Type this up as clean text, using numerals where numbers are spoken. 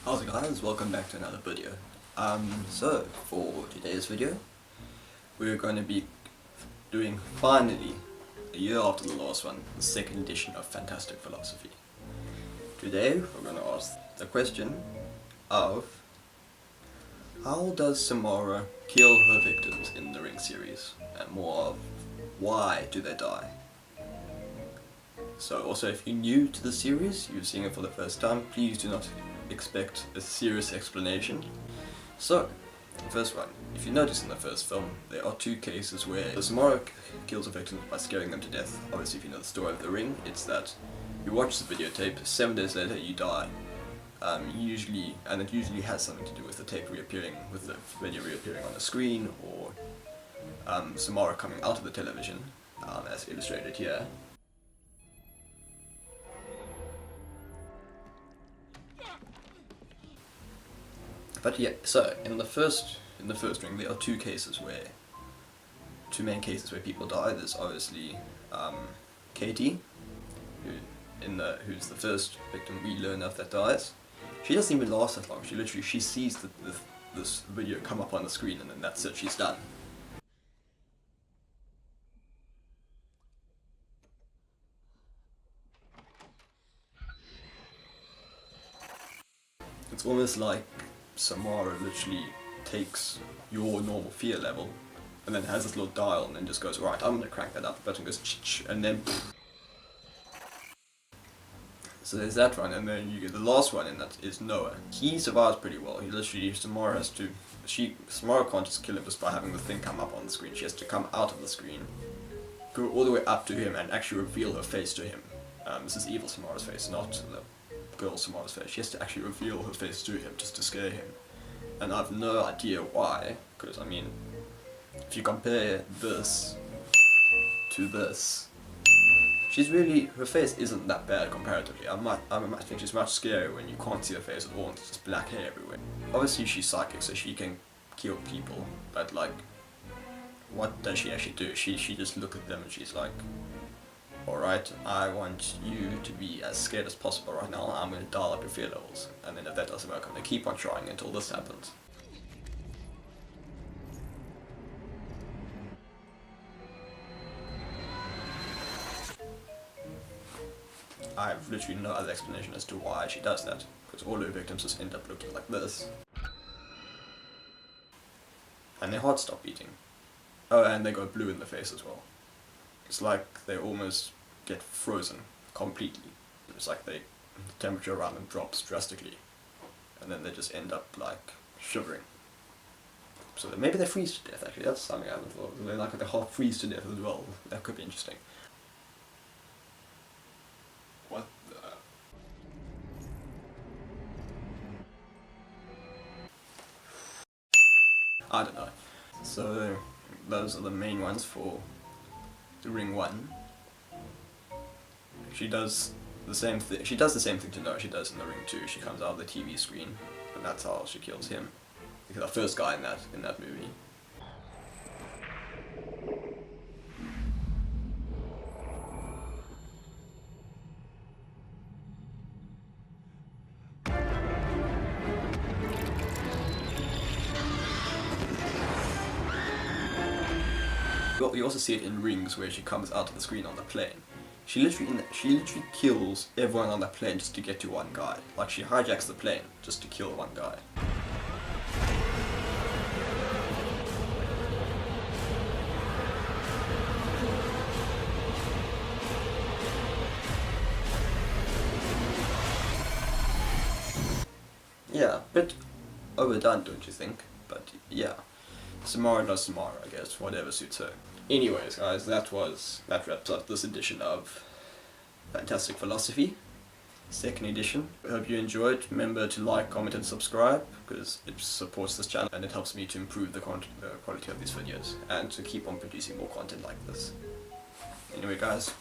How's it guys, welcome back to another video. So for today's video, we're going to be doing, finally, a year after the last one, the second edition of Fantastic Philosophy. Today we're going to ask the question of how does Samara kill her victims in the Ring series, and more of why do they die? So also, if you're new to the series, you're seeing it for the first time, please do not expect a serious explanation. So, the first one. If you notice in the first film, there are two cases where Samara kills a victim by scaring them to death. Obviously, if you know the story of the Ring, it's that you watch the videotape, 7 days later you die. It usually has something to do with the tape reappearing, with the video reappearing on the screen, or Samara coming out of the television, as illustrated here. But yeah, so in the first Ring, there are two main cases where people die. There's obviously Katie, who's the first victim we learn of that dies. She doesn't even last that long. She sees this video come up on the screen, and then that's it. She's done. It's almost like Samara literally takes your normal fear level and then has this little dial and then just goes, right, I'm gonna crank that up, the button goes ch-ch, and then so there's that one, and then you get the last one, and that is Noah. He survives pretty well. He literally, Samara can't just kill him just by having the thing come up on the screen. She has to come out of the screen, go all the way up to him, and actually reveal her face to him. This is evil Samara's face, not the girl Samara's face. She has to actually reveal her face to him just to scare him. And I've no idea why, because I mean, if you compare this to this, her face isn't that bad comparatively. I might think she's much scarier when you can't see her face at all and it's just black hair everywhere. Obviously she's psychic, so she can kill people, but like, what does she actually do? She just looks at them and she's like, alright, I want you to be as scared as possible right now, I'm going to dial up your fear levels. And then if that doesn't work, I'm going to keep on trying until this happens. I have literally no other explanation as to why she does that, because all her victims just end up looking like this. And their hearts stop beating. Oh, and they go blue in the face as well. It's like they almost get frozen completely. It's like the temperature around them drops drastically, and then they just end up like shivering. So maybe they freeze to death. Actually, that's something I haven't thought. They like the heart freeze to death as well. That could be interesting. What the? I don't know. So those are the main ones for the Ring 1. She does the same thing. She does the same thing to Noah she does in the Ring 2. She comes out of the TV screen, and that's how she kills him. Because the first guy in that movie. You also see it in Rings, where she comes out of the screen on the plane. She literally kills everyone on that plane just to get to one guy. Like, she hijacks the plane just to kill one guy. Yeah, a bit overdone, don't you think? But yeah, Samara does Samara, I guess, whatever suits her. Anyways guys, that wraps up this edition of Fantastic Philosophy, second edition. I hope you enjoyed. Remember to like, comment and subscribe, because it supports this channel and it helps me to improve the quality of these videos and to keep on producing more content like this. Anyway guys,